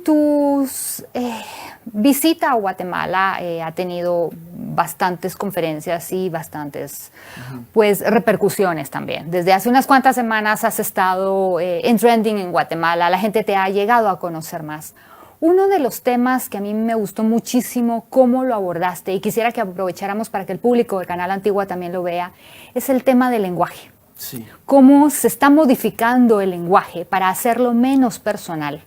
tu visita a Guatemala ha tenido bastantes conferencias y bastantes pues, repercusiones también. Desde hace unas cuantas semanas has estado en trending en Guatemala, la gente te ha llegado a conocer más. Uno de los temas que a mí me gustó muchísimo cómo lo abordaste, y quisiera que aprovecháramos para que el público del Canal Antigua también lo vea, es el tema del lenguaje. Sí. Cómo se está modificando el lenguaje para hacerlo menos personal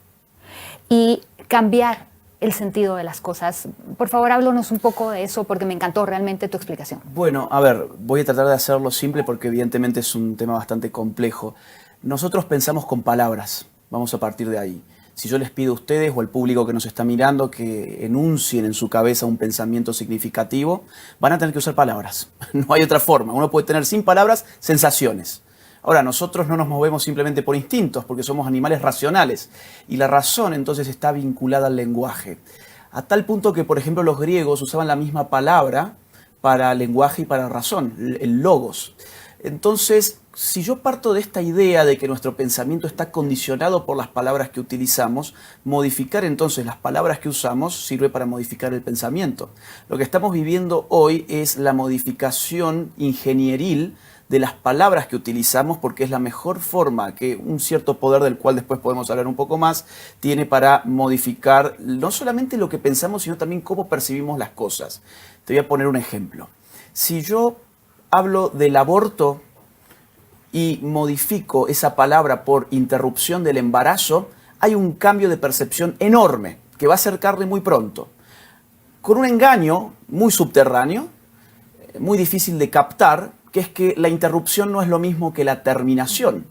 y cambiar el sentido de las cosas. Por favor, háblanos un poco de eso porque me encantó realmente tu explicación. Bueno, a ver, voy a tratar de hacerlo simple porque evidentemente es un tema bastante complejo. Nosotros pensamos con palabras, vamos a partir de ahí. Si yo les pido a ustedes o al público que nos está mirando que enuncien en su cabeza un pensamiento significativo, van a tener que usar palabras. No hay otra forma. Uno puede tener sin palabras sensaciones. Ahora, nosotros no nos movemos simplemente por instintos, porque somos animales racionales. Y la razón entonces está vinculada al lenguaje. A tal punto que, por ejemplo, los griegos usaban la misma palabra para lenguaje y para razón, el logos. Entonces, si yo parto de esta idea de que nuestro pensamiento está condicionado por las palabras que utilizamos, modificar entonces las palabras que usamos sirve para modificar el pensamiento. Lo que estamos viviendo hoy es la modificación ingenieril de las palabras que utilizamos, porque es la mejor forma que un cierto poder, del cual después podemos hablar un poco más, tiene para modificar no solamente lo que pensamos, sino también cómo percibimos las cosas. Te voy a poner un ejemplo. Si yo hablo del aborto y modifico esa palabra por interrupción del embarazo, hay un cambio de percepción enorme que va a acercarle muy pronto. Con un engaño muy subterráneo, muy difícil de captar, que es que la interrupción no es lo mismo que la terminación.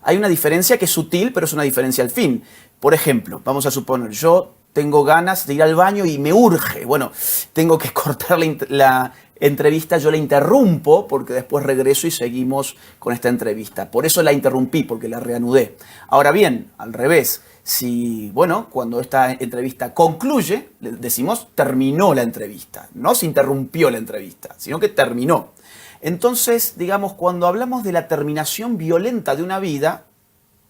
Hay una diferencia que es sutil, pero es una diferencia al fin. Por ejemplo, vamos a suponer, yo tengo ganas de ir al baño y me urge. Bueno, tengo que cortar la entrevista, yo la interrumpo porque después regreso y seguimos con esta entrevista. Por eso la interrumpí, porque la reanudé. Ahora bien, al revés, si, bueno, cuando esta entrevista concluye, decimos terminó la entrevista. No se interrumpió la entrevista, sino que terminó. Entonces, digamos, cuando hablamos de la terminación violenta de una vida,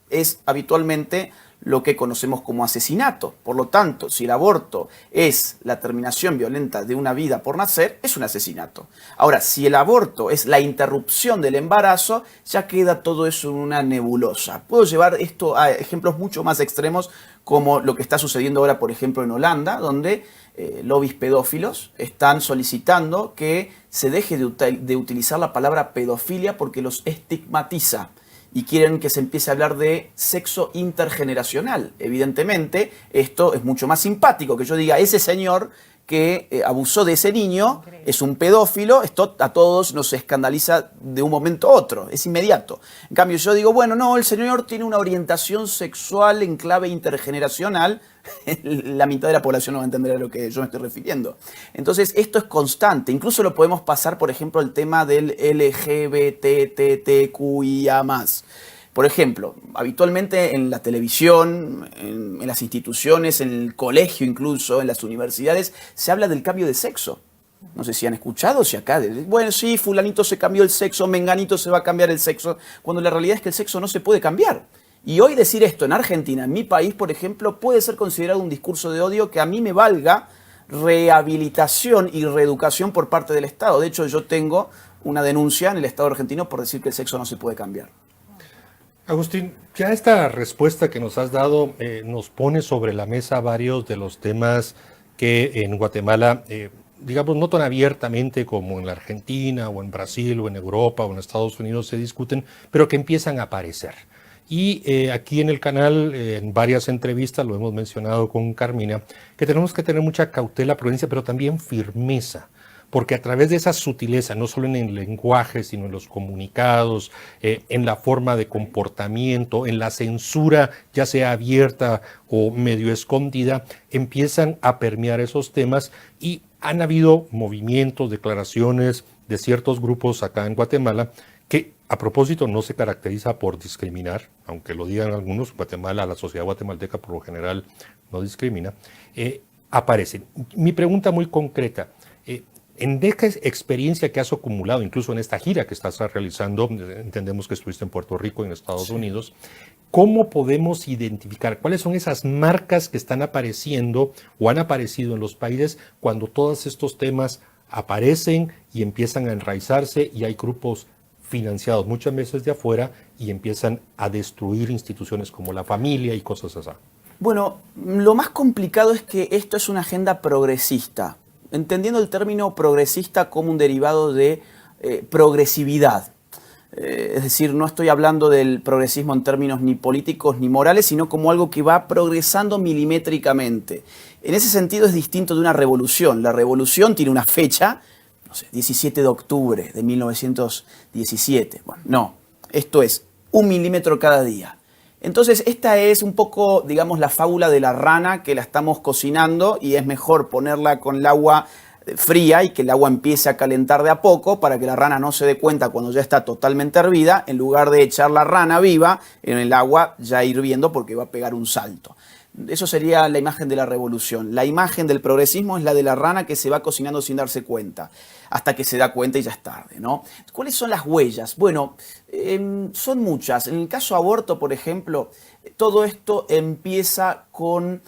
es habitualmente lo que conocemos como asesinato. Por lo tanto, si el aborto es la terminación violenta de una vida por nacer, es un asesinato. Ahora, si el aborto es la interrupción del embarazo, ya queda todo eso en una nebulosa. Puedo llevar esto a ejemplos mucho más extremos, como lo que está sucediendo ahora, por ejemplo, en Holanda, donde lobbies pedófilos están solicitando que se deje de utilizar la palabra pedofilia porque los estigmatiza. Y quieren que se empiece a hablar de sexo intergeneracional. Evidentemente, esto es mucho más simpático que yo diga, ese señor que abusó de ese niño es un pedófilo. Esto a todos nos escandaliza de un momento a otro, es inmediato. En cambio, yo digo, bueno, no, el señor tiene una orientación sexual en clave intergeneracional. La mitad de la población no va a entender a lo que yo me estoy refiriendo. Entonces, esto es constante. Incluso lo podemos pasar, por ejemplo, al tema del LGBTQIA+. Por ejemplo, habitualmente en la televisión, en las instituciones, en el colegio incluso, en las universidades, se habla del cambio de sexo. No sé si han escuchado, si acá, bueno, sí, fulanito se cambió el sexo, menganito se va a cambiar el sexo, cuando la realidad es que el sexo no se puede cambiar. Y hoy decir esto en Argentina, en mi país, por ejemplo, puede ser considerado un discurso de odio que a mí me valga rehabilitación y reeducación por parte del Estado. De hecho, yo tengo una denuncia en el Estado argentino por decir que el sexo no se puede cambiar. Agustín, ya esta respuesta que nos has dado nos pone sobre la mesa varios de los temas que en Guatemala, digamos, no tan abiertamente como en la Argentina o en Brasil o en Europa o en Estados Unidos se discuten, pero que empiezan a aparecer. Y aquí en el canal, en varias entrevistas, lo hemos mencionado con Carmina, que tenemos que tener mucha cautela, prudencia, pero también firmeza. Porque a través de esa sutileza, no solo en el lenguaje, sino en los comunicados, en la forma de comportamiento, en la censura, ya sea abierta o medio escondida, empiezan a permear esos temas y han habido movimientos, declaraciones de ciertos grupos acá en Guatemala que a propósito no se caracteriza por discriminar, aunque lo digan algunos. Guatemala, la sociedad guatemalteca por lo general no discrimina, aparecen. Mi pregunta muy concreta, En esta experiencia que has acumulado, incluso en esta gira que estás realizando, entendemos que estuviste en Puerto Rico, en Estados Unidos, ¿cómo podemos identificar cuáles son esas marcas que están apareciendo o han aparecido en los países cuando todos estos temas aparecen y empiezan a enraizarse y hay grupos financiados muchas veces de afuera y empiezan a destruir instituciones como la familia y cosas así? Bueno, lo más complicado es que esto es una agenda progresista, entendiendo el término progresista como un derivado de progresividad. Es decir, no estoy hablando del progresismo en términos ni políticos ni morales, sino como algo que va progresando milimétricamente. En ese sentido es distinto de una revolución. La revolución tiene una fecha, no sé, 17 de octubre de 1917. Bueno, no, esto es 1 milímetro cada día. Entonces esta es un poco, digamos, la fábula de la rana que la estamos cocinando y es mejor ponerla con el agua fría y que el agua empiece a calentar de a poco para que la rana no se dé cuenta cuando ya está totalmente hervida, en lugar de echar la rana viva en el agua ya hirviendo porque va a pegar un salto. Eso sería la imagen de la revolución. La imagen del progresismo es la de la rana que se va cocinando sin darse cuenta, hasta que se da cuenta y ya es tarde, ¿no? ¿Cuáles son las huellas? Bueno, son muchas. En el caso aborto, por ejemplo, todo esto empieza con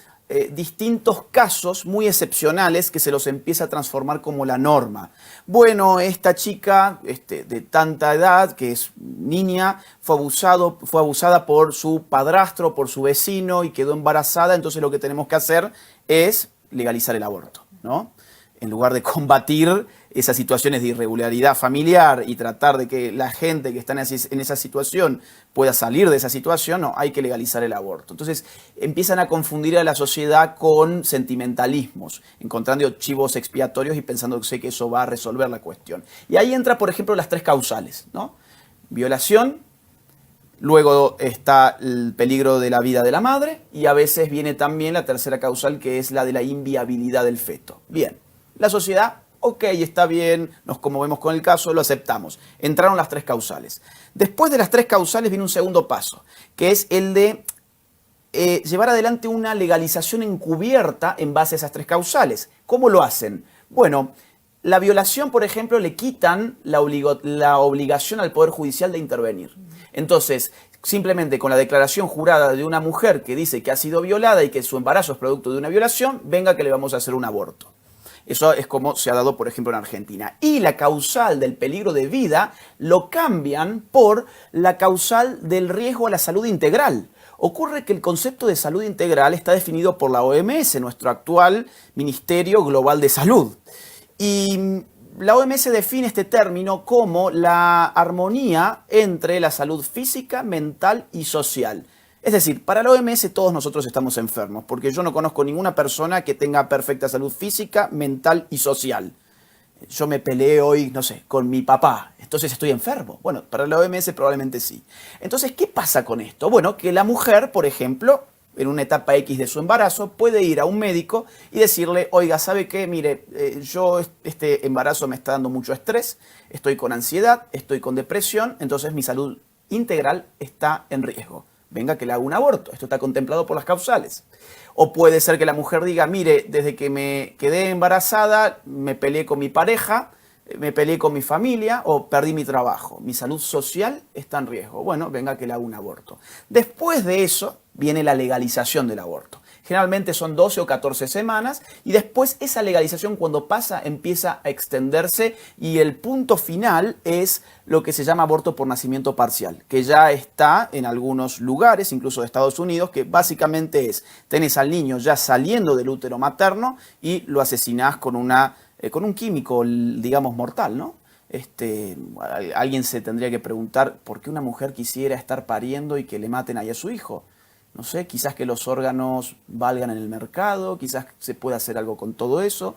distintos casos muy excepcionales que se los empieza a transformar como la norma. Bueno, esta chica de tanta edad, que es niña, fue abusada por su padrastro, por su vecino y quedó embarazada, entonces lo que tenemos que hacer es legalizar el aborto, ¿no? En lugar de combatir esas situaciones de irregularidad familiar y tratar de que la gente que está en esa situación pueda salir de esa situación, no, hay que legalizar el aborto. Entonces empiezan a confundir a la sociedad con sentimentalismos, encontrando chivos expiatorios y pensando que eso va a resolver la cuestión. Y ahí entra, por ejemplo, las 3 causales, ¿no? Violación, luego está el peligro de la vida de la madre y a veces viene también la tercera causal, que es la de la inviabilidad del feto. Bien, la sociedad, ok, está bien, nos conmovemos con el caso, lo aceptamos. Entraron las 3 causales. Después de las 3 causales viene un segundo paso, que es el de llevar adelante una legalización encubierta en base a esas 3 causales. ¿Cómo lo hacen? Bueno, la violación, por ejemplo, le quitan la obligación al Poder Judicial de intervenir. Entonces, simplemente con la declaración jurada de una mujer que dice que ha sido violada y que su embarazo es producto de una violación, venga que le vamos a hacer un aborto. Eso es como se ha dado, por ejemplo, en Argentina. Y la causal del peligro de vida lo cambian por la causal del riesgo a la salud integral. Ocurre que el concepto de salud integral está definido por la OMS, nuestro actual Ministerio Global de Salud. Y la OMS define este término como la armonía entre la salud física, mental y social. Es decir, para la OMS todos nosotros estamos enfermos, porque yo no conozco ninguna persona que tenga perfecta salud física, mental y social. Yo me peleé hoy, no sé, con mi papá, entonces estoy enfermo. Bueno, para la OMS probablemente sí. Entonces, ¿qué pasa con esto? Bueno, que la mujer, por ejemplo, en una etapa X de su embarazo, puede ir a un médico y decirle, oiga, ¿sabe qué? Mire, yo este embarazo me está dando mucho estrés, estoy con ansiedad, estoy con depresión, entonces mi salud integral está en riesgo. Venga que le haga un aborto. Esto está contemplado por las causales. O puede ser que la mujer diga, mire, desde que me quedé embarazada, me peleé con mi pareja, me peleé con mi familia o perdí mi trabajo. Mi salud social está en riesgo. Bueno, venga que le haga un aborto. Después de eso viene la legalización del aborto. Generalmente son 12 o 14 semanas y después esa legalización cuando pasa empieza a extenderse y el punto final es lo que se llama aborto por nacimiento parcial, que ya está en algunos lugares, incluso de Estados Unidos, que básicamente es, tenés al niño ya saliendo del útero materno y lo asesinás con un químico, digamos, mortal, ¿no? Alguien se tendría que preguntar por qué una mujer quisiera estar pariendo y que le maten ahí a su hijo. No sé, quizás que los órganos valgan en el mercado, quizás se pueda hacer algo con todo eso,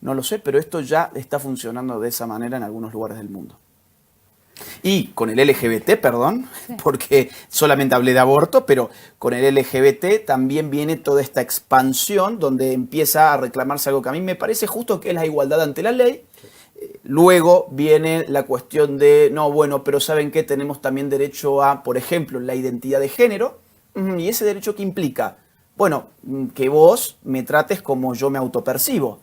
no lo sé, pero esto ya está funcionando de esa manera en algunos lugares del mundo. Y con el LGBT, perdón, porque solamente hablé de aborto, pero con el LGBT también viene toda esta expansión donde empieza a reclamarse algo que a mí me parece justo, que es la igualdad ante la ley. Luego viene la cuestión de, no, bueno, pero ¿saben qué? Tenemos también derecho a, por ejemplo, la identidad de género. ¿Y ese derecho qué implica? Bueno, que vos me trates como yo me autopercibo.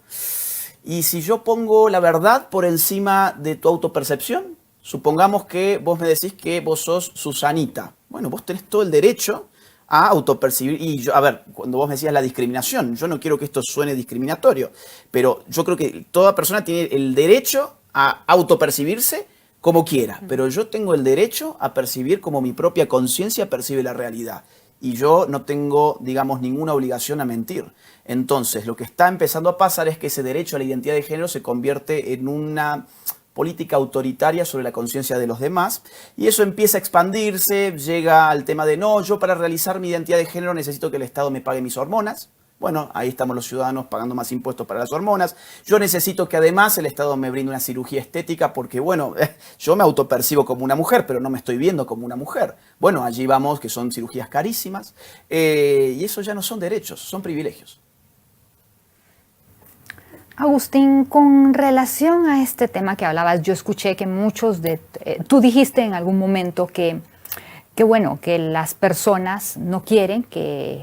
Y si yo pongo la verdad por encima de tu autopercepción, supongamos que vos me decís que vos sos Susanita. Bueno, vos tenés todo el derecho a autopercibir. Y yo, a ver, cuando vos me decías la discriminación, yo no quiero que esto suene discriminatorio, pero yo creo que toda persona tiene el derecho a autopercibirse como quiera, pero yo tengo el derecho a percibir como mi propia conciencia percibe la realidad. Y yo no tengo, digamos, ninguna obligación a mentir. Entonces, lo que está empezando a pasar es que ese derecho a la identidad de género se convierte en una política autoritaria sobre la conciencia de los demás, y eso empieza a expandirse, llega al tema de no, yo para realizar mi identidad de género necesito que el Estado me pague mis hormonas. Bueno, ahí estamos los ciudadanos pagando más impuestos para las hormonas. Yo necesito que además el Estado me brinde una cirugía estética porque, bueno, yo me autopercibo como una mujer, pero no me estoy viendo como una mujer. Bueno, allí vamos, que son cirugías carísimas, y eso ya no son derechos, son privilegios. Agustín, con relación a este tema que hablabas, yo escuché que muchos de... tú dijiste en algún momento que bueno, que las personas no quieren que,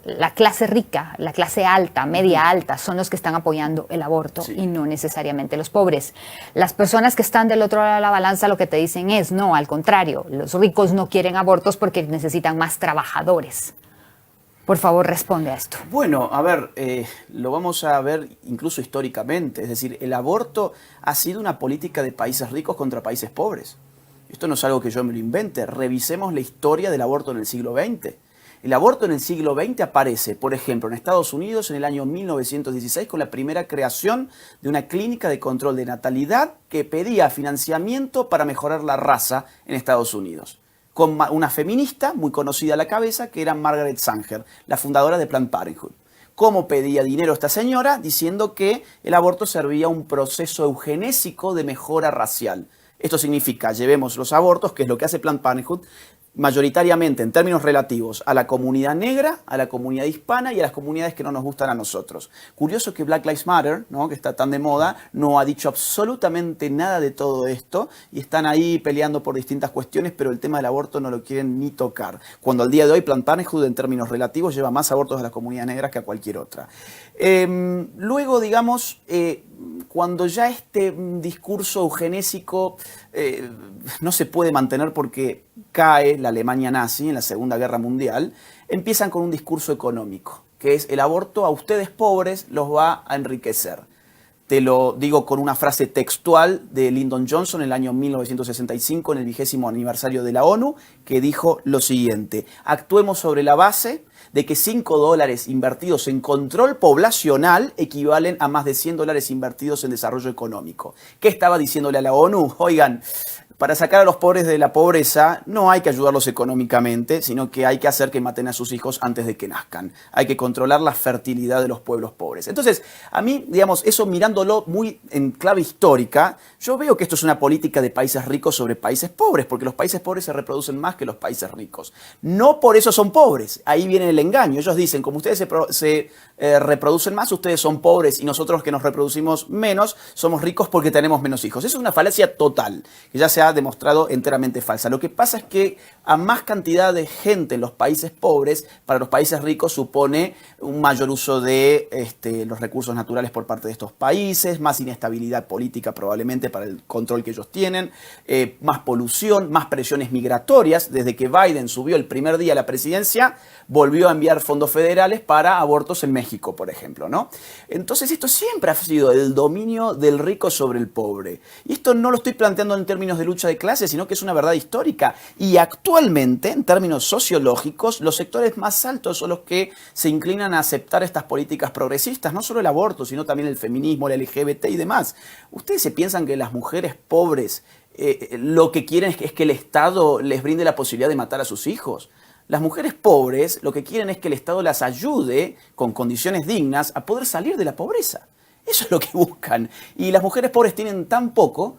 la clase rica, la clase alta, media alta, son los que están apoyando el aborto, sí, y no necesariamente los pobres. Las personas que están del otro lado de la balanza lo que te dicen es, no, al contrario, los ricos no quieren abortos porque necesitan más trabajadores. Por favor, responde a esto. Bueno, a ver, lo vamos a ver incluso históricamente. Es decir, el aborto ha sido una política de países ricos contra países pobres. Esto no es algo que yo me lo invente. Revisemos la historia del aborto en el siglo XX. El aborto en el siglo XX aparece, por ejemplo, en Estados Unidos en el año 1916 con la primera creación de una clínica de control de natalidad que pedía financiamiento para mejorar la raza en Estados Unidos, con una feminista muy conocida a la cabeza que era Margaret Sanger, la fundadora de Planned Parenthood. ¿Cómo pedía dinero esta señora? Diciendo que el aborto servía a un proceso eugenésico de mejora racial. Esto significa, llevemos los abortos, que es lo que hace Planned Parenthood, mayoritariamente en términos relativos a la comunidad negra, a la comunidad hispana y a las comunidades que no nos gustan a nosotros. Curioso que Black Lives Matter, ¿no?, que está tan de moda, no ha dicho absolutamente nada de todo esto y están ahí peleando por distintas cuestiones, pero el tema del aborto no lo quieren ni tocar. Cuando al día de hoy Planned Parenthood en términos relativos lleva más abortos a las comunidades negras que a cualquier otra. Luego, digamos, cuando ya este discurso eugenésico no se puede mantener porque cae la Alemania nazi en la Segunda Guerra Mundial, empiezan con un discurso económico, que es el aborto a ustedes pobres los va a enriquecer. Te lo digo con una frase textual de Lyndon Johnson en el año 1965, en el 20º aniversario de la ONU, que dijo lo siguiente: actuemos sobre la base de que $5 invertidos en control poblacional equivalen a más de $100 invertidos en desarrollo económico. ¿Qué estaba diciéndole a la ONU? Oigan, para sacar a los pobres de la pobreza no hay que ayudarlos económicamente, sino que hay que hacer que maten a sus hijos antes de que nazcan. Hay que controlar la fertilidad de los pueblos pobres. Entonces, a mí, digamos, eso mirándolo muy en clave histórica, yo veo que esto es una política de países ricos sobre países pobres, porque los países pobres se reproducen más que los países ricos. No por eso son pobres, ahí viene el engaño. Ellos dicen, como ustedes se reproducen más, ustedes son pobres y nosotros que nos reproducimos menos, somos ricos porque tenemos menos hijos. Eso es una falacia total, que ya se ha demostrado enteramente falsa. Lo que pasa es que a más cantidad de gente en los países pobres, para los países ricos supone un mayor uso de los recursos naturales por parte de estos países, más inestabilidad política probablemente para el control que ellos tienen, más polución, más presiones migratorias. Desde que Biden subió el primer día a la presidencia, volvió a enviar fondos federales para abortos en México, por ejemplo, ¿no? Entonces esto siempre ha sido el dominio del rico sobre el pobre. Y esto no lo estoy planteando en términos de lucha de clases, sino que es una verdad histórica. Y actualmente, en términos sociológicos, los sectores más altos son los que se inclinan a aceptar estas políticas progresistas, no solo el aborto, sino también el feminismo, el LGBT y demás. ¿Ustedes se piensan que las mujeres pobres lo que quieren es que el Estado les brinde la posibilidad de matar a sus hijos? Las mujeres pobres lo que quieren es que el Estado las ayude con condiciones dignas a poder salir de la pobreza. Eso es lo que buscan. Y las mujeres pobres tienen tan poco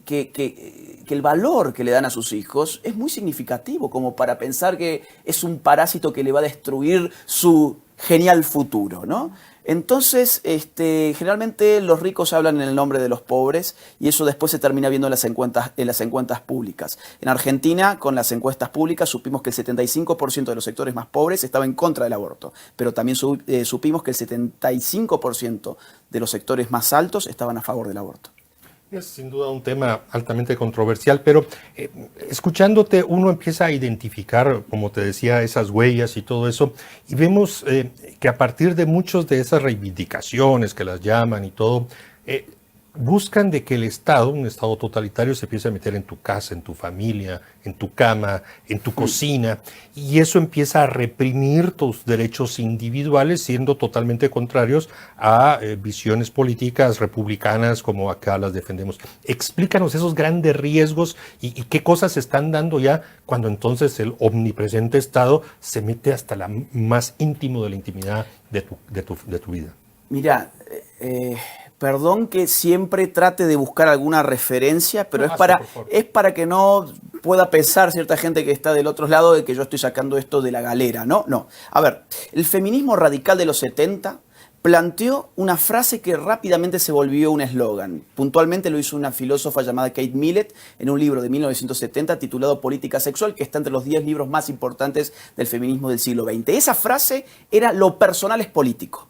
que el valor que le dan a sus hijos es muy significativo como para pensar que es un parásito que le va a destruir su genial futuro, ¿no? Entonces, generalmente los ricos hablan en el nombre de los pobres y eso después se termina viendo en las encuestas públicas. En Argentina, con las encuestas públicas, supimos que el 75% de los sectores más pobres estaba en contra del aborto, pero también supimos que el 75% de los sectores más altos estaban a favor del aborto. Es sin duda un tema altamente controversial, pero escuchándote uno empieza a identificar, como te decía, esas huellas y todo eso, y vemos que a partir de muchas de esas reivindicaciones que las llaman y todo, buscan de que el Estado, un Estado totalitario, se empiece a meter en tu casa, en tu familia, en tu cama, en tu cocina, y eso empieza a reprimir tus derechos individuales, siendo totalmente contrarios a visiones políticas republicanas como acá las defendemos. Explícanos esos grandes riesgos y qué cosas se están dando ya cuando entonces el omnipresente Estado se mete hasta la más íntimo de la intimidad de tu vida. Mira, perdón que siempre trate de buscar alguna referencia, pero No, es para que no pueda pensar cierta gente que está del otro lado de que yo estoy sacando esto de la galera, ¿no? No. A ver, el feminismo radical de los 70 planteó una frase que rápidamente se volvió un eslogan. Puntualmente lo hizo una filósofa llamada Kate Millett en un libro de 1970 titulado Política Sexual, que está entre los 10 libros más importantes del feminismo del siglo XX. Esa frase era "lo personal es político".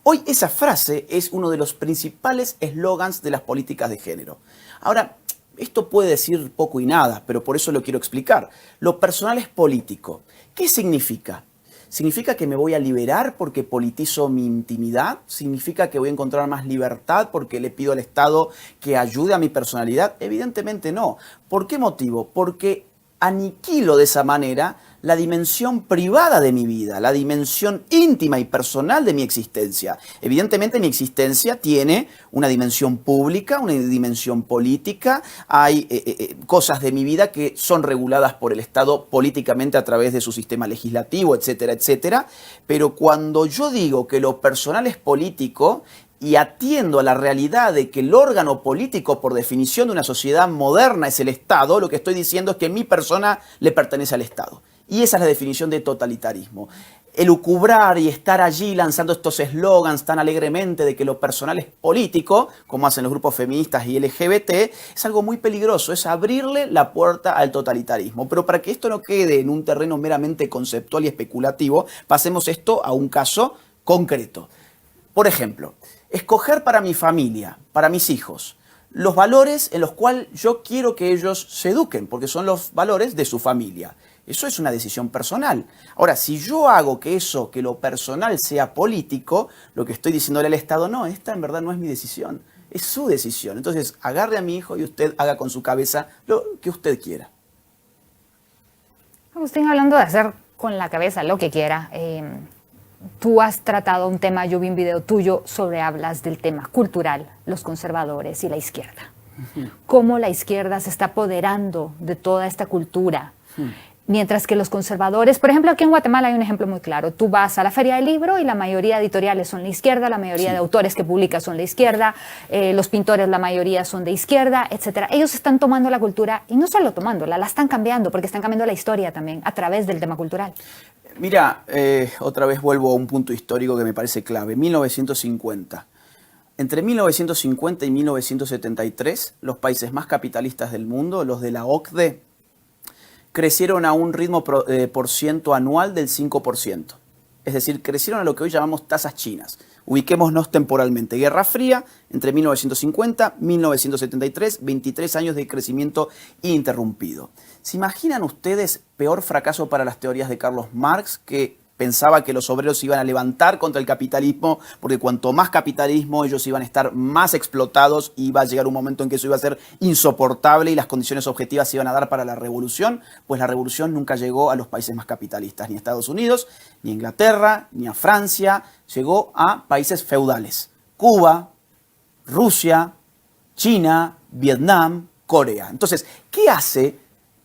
Hoy esa frase es uno de los principales eslogans de las políticas de género. Ahora, esto puede decir poco y nada, pero por eso lo quiero explicar. Lo personal es político. ¿Qué significa? ¿Significa que me voy a liberar porque politizo mi intimidad? ¿Significa que voy a encontrar más libertad porque le pido al Estado que ayude a mi personalidad? Evidentemente no. ¿Por qué motivo? Porque aniquilo de esa manera la dimensión privada de mi vida, la dimensión íntima y personal de mi existencia. Evidentemente mi existencia tiene una dimensión pública, una dimensión política, hay cosas de mi vida que son reguladas por el Estado políticamente a través de su sistema legislativo, etcétera, etcétera, pero cuando yo digo que lo personal es político, y atiendo a la realidad de que el órgano político, por definición de una sociedad moderna, es el Estado, lo que estoy diciendo es que mi persona le pertenece al Estado. Y esa es la definición de totalitarismo. Elucubrar y estar allí lanzando estos eslogans tan alegremente de que lo personal es político, como hacen los grupos feministas y LGBT, es algo muy peligroso, es abrirle la puerta al totalitarismo. Pero para que esto no quede en un terreno meramente conceptual y especulativo, pasemos esto a un caso concreto. Por ejemplo, escoger para mi familia, para mis hijos, los valores en los cuales yo quiero que ellos se eduquen, porque son los valores de su familia. Eso es una decisión personal. Ahora, si yo hago que lo personal sea político, lo que estoy diciéndole al Estado, no, esta en verdad no es mi decisión, es su decisión. Entonces, agarre a mi hijo y usted haga con su cabeza lo que usted quiera. Agustín, hablando de hacer con la cabeza lo que quiera, tú has tratado un tema, yo vi un video tuyo hablas del tema cultural, los conservadores y la izquierda. Cómo la izquierda se está apoderando de toda esta cultura. Mientras que los conservadores, por ejemplo, aquí en Guatemala hay un ejemplo muy claro. Tú vas a la Feria del Libro y la mayoría de editoriales son la izquierda, la mayoría de autores que publican son la izquierda, los pintores, la mayoría son de izquierda, etc. Ellos están tomando la cultura, y no solo tomándola, la están cambiando, porque están cambiando la historia también a través del tema cultural. Mira, otra vez vuelvo a un punto histórico que me parece clave. 1950. Entre 1950 y 1973, los países más capitalistas del mundo, los de la OCDE, crecieron a un ritmo por ciento anual del 5%. Es decir, crecieron a lo que hoy llamamos tasas chinas. Ubiquémonos temporalmente. Guerra Fría, entre 1950 y 1973, 23 años de crecimiento ininterrumpido. ¿Se imaginan ustedes peor fracaso para las teorías de Carlos Marx, que pensaba que los obreros se iban a levantar contra el capitalismo, porque cuanto más capitalismo ellos iban a estar más explotados y iba a llegar un momento en que eso iba a ser insoportable y las condiciones objetivas se iban a dar para la revolución? Pues la revolución nunca llegó a los países más capitalistas, ni a Estados Unidos, ni a Inglaterra, ni a Francia, llegó a países feudales. Cuba, Rusia, China, Vietnam, Corea. Entonces, ¿qué hace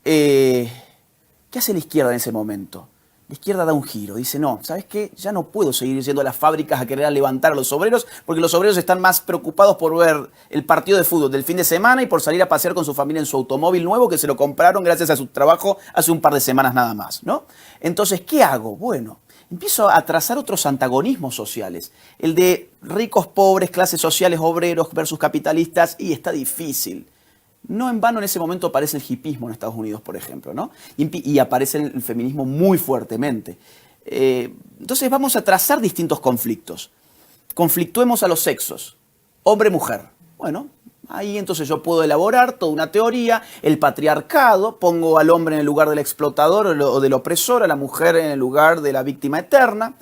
la izquierda en ese momento? la izquierda da un giro, dice, no, ¿sabes qué? Ya no puedo seguir yendo a las fábricas a querer levantar a los obreros, porque los obreros están más preocupados por ver el partido de fútbol del fin de semana y por salir a pasear con su familia en su automóvil nuevo que se lo compraron gracias a su trabajo hace un par de semanas nada más, ¿no? Entonces, ¿qué hago? Bueno, empiezo a trazar otros antagonismos sociales, el de ricos, pobres, clases sociales, obreros versus capitalistas, y está difícil. No en vano en ese momento aparece el hipismo en Estados Unidos, por ejemplo, ¿no? Y aparece el feminismo muy fuertemente. Entonces vamos a trazar distintos conflictos. Conflictuemos a los sexos, hombre-mujer. Bueno, ahí entonces yo puedo elaborar toda una teoría, el patriarcado, pongo al hombre en el lugar del explotador o del opresor, a la mujer en el lugar de la víctima eterna.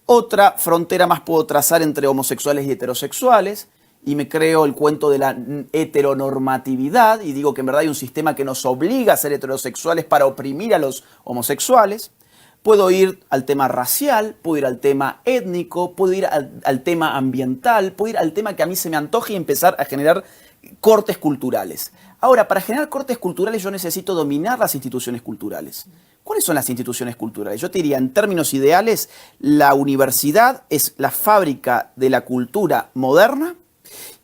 Otra frontera más puedo trazar entre homosexuales y heterosexuales, y me creo el cuento de la heteronormatividad y digo que en verdad hay un sistema que nos obliga a ser heterosexuales para oprimir a los homosexuales. Puedo ir al tema racial, puedo ir al tema étnico, puedo ir al tema ambiental, puedo ir al tema que a mí se me antoje y empezar a generar cortes culturales. Ahora, para generar cortes culturales yo necesito dominar las instituciones culturales. ¿Cuáles son las instituciones culturales? Yo te diría, en términos ideales, la universidad es la fábrica de la cultura moderna,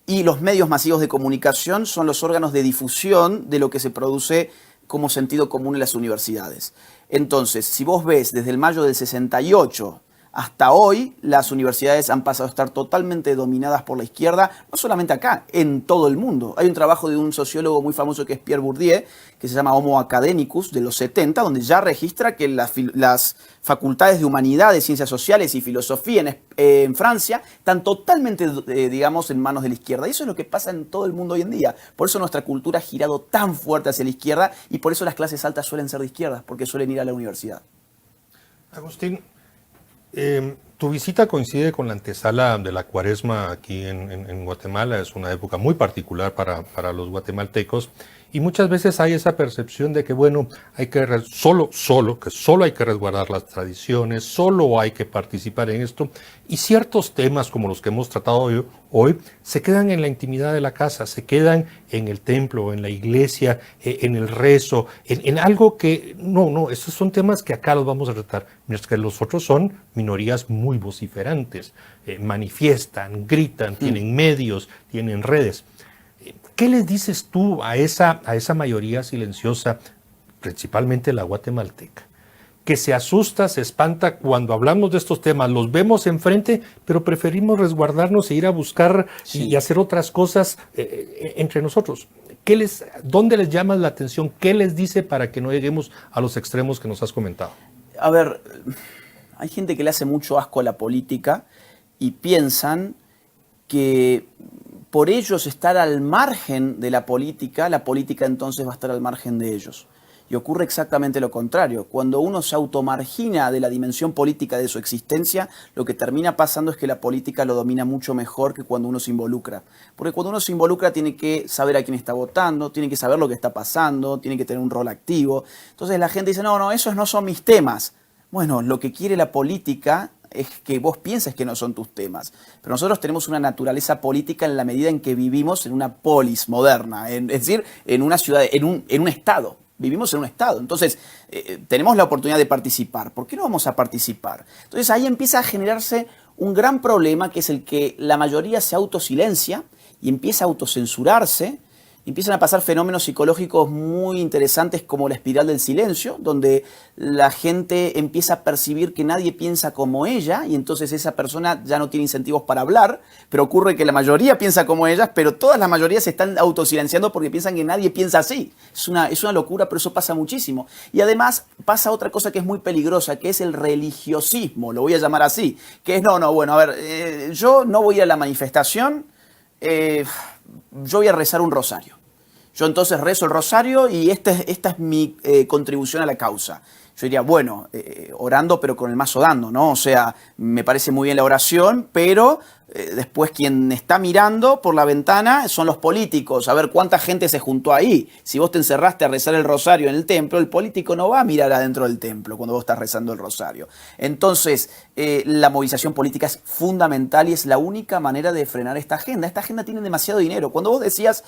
y los medios masivos de comunicación son los órganos de difusión de lo que se produce como sentido común en las universidades. Entonces, si vos ves desde el mayo del 68 hasta hoy, las universidades han pasado a estar totalmente dominadas por la izquierda, no solamente acá, en todo el mundo. Hay un trabajo de un sociólogo muy famoso que es Pierre Bourdieu, que se llama Homo Academicus, de los 70, donde ya registra que las facultades de humanidades, ciencias sociales y filosofía en Francia están totalmente, digamos, en manos de la izquierda. Y eso es lo que pasa en todo el mundo hoy en día. Por eso nuestra cultura ha girado tan fuerte hacia la izquierda y por eso las clases altas suelen ser de izquierda, porque suelen ir a la universidad. Agustín, tu visita coincide con la antesala de la Cuaresma aquí en Guatemala. Es una época muy particular para los guatemaltecos y muchas veces hay esa percepción de que, bueno, hay que solo hay que resguardar las tradiciones, solo hay que participar en esto, y ciertos temas como los que hemos tratado hoy se quedan en la intimidad de la casa, se quedan en el templo, en la iglesia, en el rezo, en algo que no, estos son temas que acá los vamos a tratar, mientras que los otros son minorías muy vociferantes, manifiestan, gritan, tienen medios, tienen redes. ¿Qué les dices tú a esa mayoría silenciosa, principalmente la guatemalteca, que se asusta, se espanta cuando hablamos de estos temas, los vemos enfrente, pero preferimos resguardarnos e ir a buscar y hacer otras cosas entre nosotros? ¿Dónde les llama la atención? ¿Qué les dice para que no lleguemos a los extremos que nos has comentado? A ver, hay gente que le hace mucho asco a la política y piensan que por ellos estar al margen de la política entonces va a estar al margen de ellos. Y ocurre exactamente lo contrario. Cuando uno se automargina de la dimensión política de su existencia, lo que termina pasando es que la política lo domina mucho mejor que cuando uno se involucra. Porque cuando uno se involucra tiene que saber a quién está votando, tiene que saber lo que está pasando, tiene que tener un rol activo. Entonces la gente dice, no, esos no son mis temas. Bueno, lo que quiere la política es que vos pienses que no son tus temas. Pero nosotros tenemos una naturaleza política en la medida en que vivimos en una polis moderna, es decir, en una ciudad, en un estado. Vivimos en un estado, entonces tenemos la oportunidad de participar. ¿Por qué no vamos a participar? Entonces ahí empieza a generarse un gran problema, que es el que la mayoría se autosilencia y empieza a autocensurarse. Empiezan a pasar fenómenos psicológicos muy interesantes como la espiral del silencio, donde la gente empieza a percibir que nadie piensa como ella y entonces esa persona ya no tiene incentivos para hablar, pero ocurre que la mayoría piensa como ellas, pero todas las mayorías se están autosilenciando porque piensan que nadie piensa así. Es una locura, pero eso pasa muchísimo. Y además pasa otra cosa que es muy peligrosa, que es el religiosismo, lo voy a llamar así, que es, bueno, a ver, yo no voy a la manifestación, yo voy a rezar un rosario. Yo entonces rezo el rosario y esta es mi contribución a la causa. Yo diría, bueno, orando pero con el mazo dando, ¿no? O sea, me parece muy bien la oración, pero después quien está mirando por la ventana son los políticos. A ver cuánta gente se juntó ahí. Si vos te encerraste a rezar el rosario en el templo, el político no va a mirar adentro del templo cuando vos estás rezando el rosario. Entonces, la movilización política es fundamental y es la única manera de frenar esta agenda. Esta agenda tiene demasiado dinero. Cuando vos decías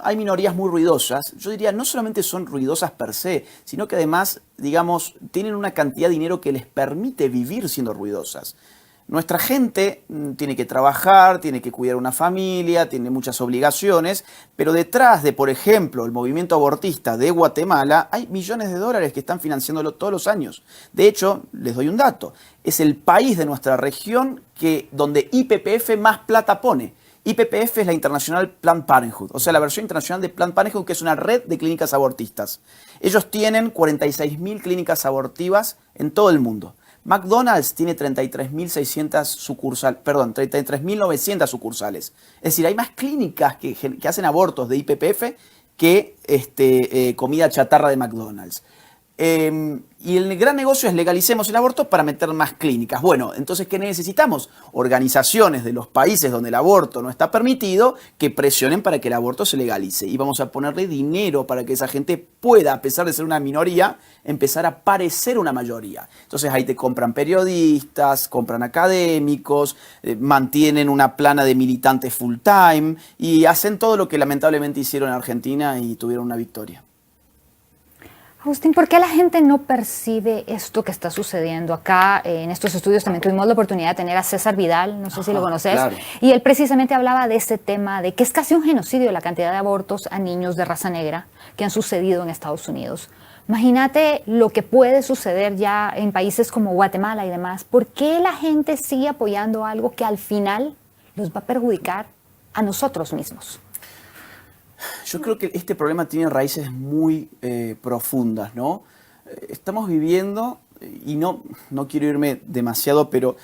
hay minorías muy ruidosas. Yo diría, no solamente son ruidosas per se, sino que además, digamos, tienen una cantidad de dinero que les permite vivir siendo ruidosas. Nuestra gente tiene que trabajar, tiene que cuidar una familia, tiene muchas obligaciones, pero detrás de, por ejemplo, el movimiento abortista de Guatemala, hay millones de dólares que están financiándolo todos los años. De hecho, les doy un dato, es el país de nuestra región donde IPPF más plata pone. IPPF es la International Planned Parenthood, o sea, la versión internacional de Planned Parenthood, que es una red de clínicas abortistas. Ellos tienen 46.000 clínicas abortivas en todo el mundo. McDonald's tiene 33.600 sucursales, perdón, 33.900 sucursales. Es decir, hay más clínicas que hacen abortos de IPPF que comida chatarra de McDonald's. Y el gran negocio es legalicemos el aborto para meter más clínicas. Bueno, entonces, ¿qué necesitamos? Organizaciones de los países donde el aborto no está permitido que presionen para que el aborto se legalice. Y vamos a ponerle dinero para que esa gente pueda, a pesar de ser una minoría, empezar a parecer una mayoría. Entonces ahí te compran periodistas, compran académicos, mantienen una plana de militantes full time y hacen todo lo que lamentablemente hicieron en Argentina y tuvieron una victoria. Agustín, ¿por qué la gente no percibe esto que está sucediendo acá? En estos estudios también tuvimos la oportunidad de tener a César Vidal, no sé si lo conoces, claro. Y él precisamente hablaba de este tema, de que es casi un genocidio la cantidad de abortos a niños de raza negra que han sucedido en Estados Unidos. Imagínate lo que puede suceder ya en países como Guatemala y demás. ¿Por qué la gente sigue apoyando algo que al final los va a perjudicar a nosotros mismos? Yo creo que este problema tiene raíces muy profundas, ¿no? Estamos viviendo, y no quiero irme demasiado, pero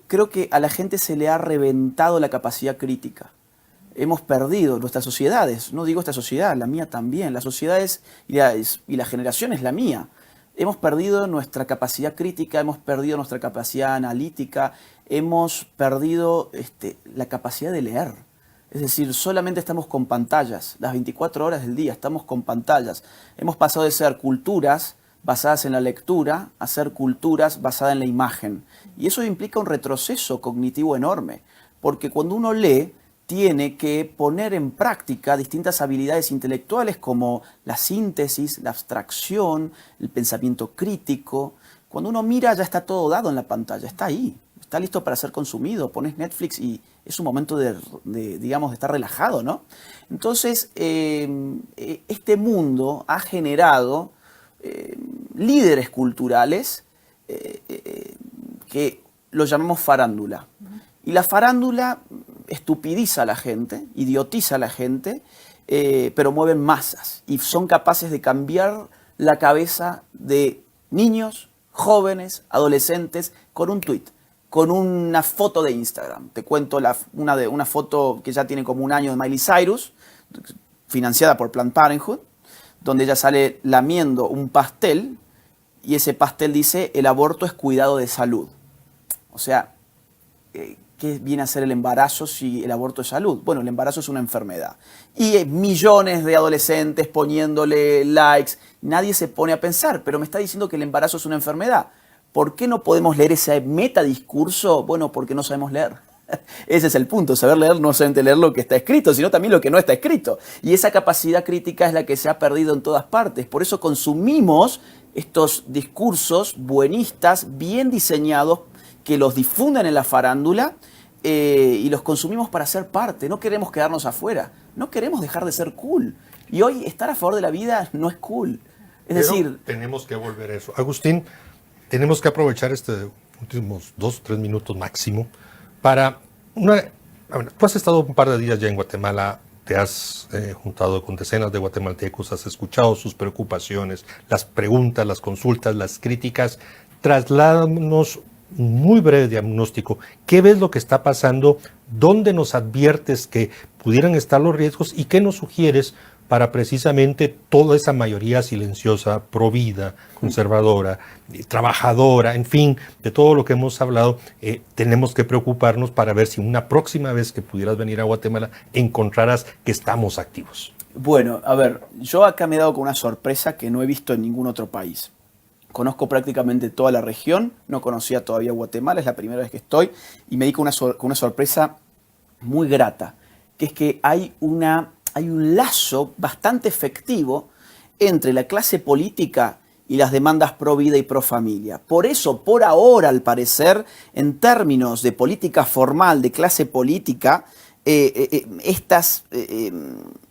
creo que a la gente se le ha reventado la capacidad crítica. Hemos perdido nuestras sociedades, no digo esta sociedad, la mía también, las sociedades y la generación es la mía. Hemos perdido nuestra capacidad crítica, hemos perdido nuestra capacidad analítica, hemos perdido la capacidad de leer. Es decir, solamente estamos con pantallas, las 24 horas del día estamos con pantallas. Hemos pasado de ser culturas basadas en la lectura a ser culturas basadas en la imagen. Y eso implica un retroceso cognitivo enorme, porque cuando uno lee, tiene que poner en práctica distintas habilidades intelectuales como la síntesis, la abstracción, el pensamiento crítico. Cuando uno mira ya está todo dado en la pantalla, está ahí. Está listo para ser consumido, pones Netflix y es un momento digamos, de estar relajado, ¿no? Entonces, este mundo ha generado líderes culturales que los llamamos farándula. Y la farándula estupidiza a la gente, idiotiza a la gente, pero mueven masas y son capaces de cambiar la cabeza de niños, jóvenes, adolescentes con un tuit, con una foto de Instagram. Te cuento una foto que ya tiene como un año de Miley Cyrus, financiada por Planned Parenthood, donde ella sale lamiendo un pastel y ese pastel dice: el aborto es cuidado de salud. O sea, ¿qué viene a ser el embarazo si el aborto es salud? Bueno, el embarazo es una enfermedad. Y millones de adolescentes poniéndole likes. Nadie se pone a pensar, pero me está diciendo que el embarazo es una enfermedad. ¿Por qué no podemos leer ese metadiscurso? Bueno, porque no sabemos leer. Ese es el punto, saber leer, no solamente leer lo que está escrito, sino también lo que no está escrito. Y esa capacidad crítica es la que se ha perdido en todas partes. Por eso consumimos estos discursos buenistas, bien diseñados, que los difunden en la farándula y los consumimos para ser parte. No queremos quedarnos afuera, no queremos dejar de ser cool. Y hoy estar a favor de la vida no es cool. Es decir, tenemos que volver a eso. Agustín, tenemos que aprovechar estos últimos 2 o 3 minutos máximo para tú has estado un par de días ya en Guatemala, te has juntado con decenas de guatemaltecos, has escuchado sus preocupaciones, las preguntas, las consultas, las críticas. Trasládanos un muy breve diagnóstico. ¿Qué ves lo que está pasando? ¿Dónde nos adviertes que pudieran estar los riesgos? ¿Y qué nos sugieres para precisamente toda esa mayoría silenciosa, provida, conservadora, trabajadora, en fin, de todo lo que hemos hablado? Tenemos que preocuparnos para ver si una próxima vez que pudieras venir a Guatemala encontraras que estamos activos. Bueno, a ver, yo acá me he dado con una sorpresa que no he visto en ningún otro país. Conozco prácticamente toda la región, no conocía todavía Guatemala, es la primera vez que estoy, y me di con una sorpresa muy grata, que es que hay una hay un lazo bastante efectivo entre la clase política y las demandas pro vida y pro familia. Por eso, por ahora, al parecer, en términos de política formal, de clase política, estas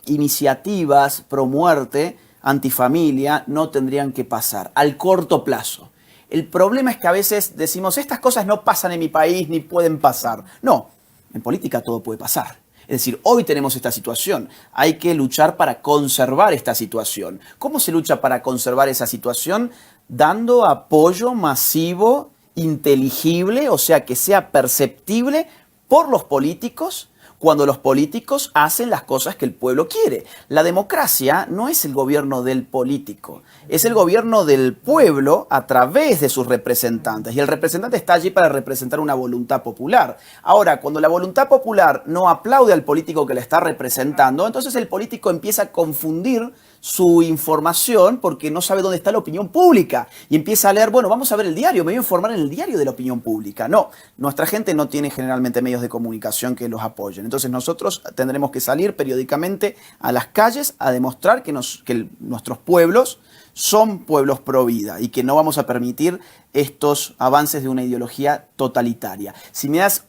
iniciativas pro muerte, antifamilia, no tendrían que pasar al corto plazo. El problema es que a veces decimos, estas cosas no pasan en mi país ni pueden pasar. No, en política todo puede pasar. Es decir, hoy tenemos esta situación, hay que luchar para conservar esta situación. ¿Cómo se lucha para conservar esa situación? Dando apoyo masivo, inteligible, o sea, que sea perceptible por los políticos, cuando los políticos hacen las cosas que el pueblo quiere. La democracia no es el gobierno del político, es el gobierno del pueblo a través de sus representantes. Y el representante está allí para representar una voluntad popular. Ahora, cuando la voluntad popular no aplaude al político que le está representando, entonces el político empieza a confundir su información porque no sabe dónde está la opinión pública y empieza a leer, bueno, vamos a ver el diario, me voy a informar en el diario de la opinión pública. No, nuestra gente no tiene generalmente medios de comunicación que los apoyen. Entonces nosotros tendremos que salir periódicamente a las calles a demostrar que nuestros pueblos son pueblos pro vida y que no vamos a permitir estos avances de una ideología totalitaria. Si me das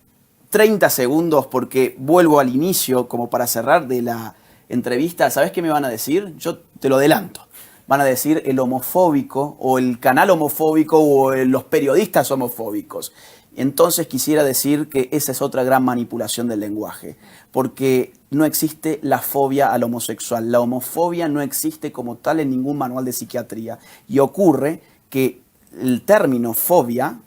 30 segundos, porque vuelvo al inicio como para cerrar de la entrevista, ¿sabes qué me van a decir? Yo te lo adelanto. Van a decir el homofóbico o el canal homofóbico o los periodistas homofóbicos. Entonces quisiera decir que esa es otra gran manipulación del lenguaje, porque no existe la fobia al homosexual. La homofobia no existe como tal en ningún manual de psiquiatría. Y ocurre que el término fobia,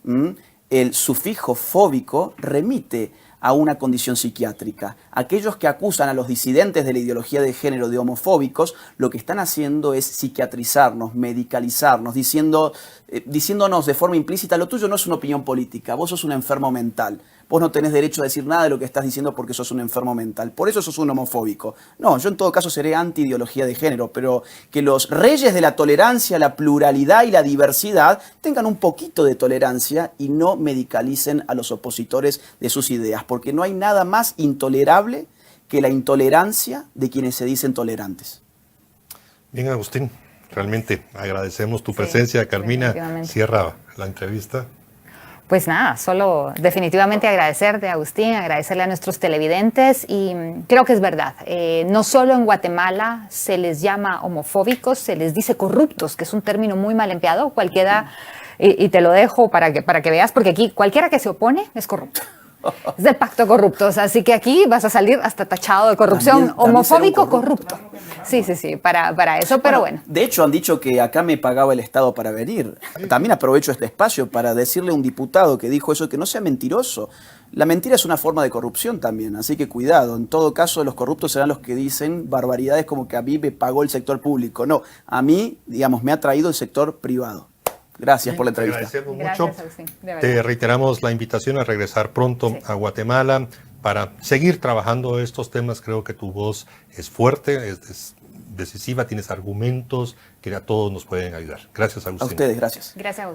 el sufijo fóbico, remite a una condición psiquiátrica. Aquellos que acusan a los disidentes de la ideología de género de homofóbicos, lo que están haciendo es psiquiatrizarnos, medicalizarnos, diciéndonos de forma implícita, lo tuyo no es una opinión política, vos sos un enfermo mental. Vos no tenés derecho a decir nada de lo que estás diciendo porque sos un enfermo mental. Por eso sos un homofóbico. No, yo en todo caso seré anti-ideología de género, pero que los reyes de la tolerancia, la pluralidad y la diversidad tengan un poquito de tolerancia y no medicalicen a los opositores de sus ideas, porque no hay nada más intolerable que la intolerancia de quienes se dicen tolerantes. Bien, Agustín, realmente agradecemos tu presencia. Carmina, cierra la entrevista. Pues nada, solo definitivamente agradecerte, Agustín, agradecerle a nuestros televidentes y creo que es verdad. No solo en Guatemala se les llama homofóbicos, se les dice corruptos, que es un término muy mal empleado. Cualquiera, y te lo dejo para que veas, porque aquí cualquiera que se opone es corrupto. Es del pacto corruptos, así que aquí vas a salir hasta tachado de corrupción. También homofóbico corrupto. Sí, para eso, pero bueno. De hecho, han dicho que acá me pagaba el Estado para venir. También aprovecho este espacio para decirle a un diputado que dijo eso, que no sea mentiroso. La mentira es una forma de corrupción también, así que cuidado. En todo caso, los corruptos serán los que dicen barbaridades como que a mí me pagó el sector público. No, a mí, digamos, me ha traído el sector privado. Gracias por la entrevista. Te agradecemos mucho. Te reiteramos la invitación a regresar pronto a Guatemala para seguir trabajando estos temas. Creo que tu voz es fuerte, es decisiva, tienes argumentos que a todos nos pueden ayudar. Gracias, Agustín. A ustedes, gracias. Gracias, Agustín.